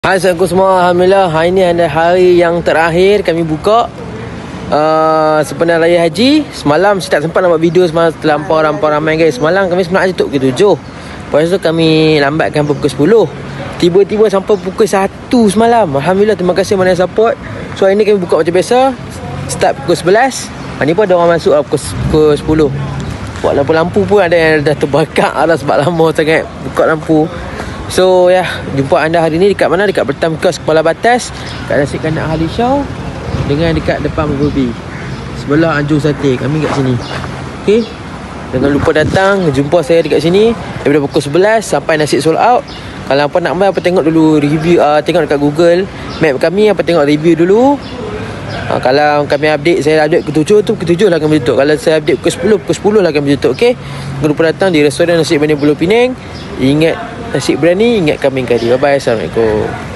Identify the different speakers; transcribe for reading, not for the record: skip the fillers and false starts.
Speaker 1: Hai, assalamualaikum semua. Alhamdulillah, hari ni adalah hari yang terakhir kami buka sempena Raya Haji. Semalam saya tak sempat nak buat video semalam, terlampau ramai guys. Semalam kami sebenarnya tutup pukul 7. Lepas tu kami lambatkan pukul 10. Tiba-tiba sampai pukul 1 semalam. Alhamdulillah, terima kasih mana yang support. So hari ni kami buka macam biasa, start pukul 11. Hari ni pun ada orang masuk pukul 10. Buat lampu-lampu pun ada yang dah terbakar dah sebab lama sangat buka lampu. So jumpa anda hari ni dekat mana? Dekat Pertamkas Kepala Batas, kat Nasi Kandar Ahli Shaw, dengan dekat depan Ruby, sebelah Anjung Sate. Kami kat sini. Okay, jangan lupa datang jumpa saya dekat sini daripada pukul 11 sampai nasi sold out. Kalau apa nak buy, apa tengok dulu review, tengok dekat Google Map kami, apa tengok review dulu. Kalau kami update, saya update pukul 7 tu, pukul 7 lah kami tutup. Kalau saya update pukul 10 lah kami tutup. Okay, jangan lupa datang di restoran Nasi Berani Pulau Pinang. Ingat nasi berani, ingat kambing kari. Bye bye, assalamualaikum.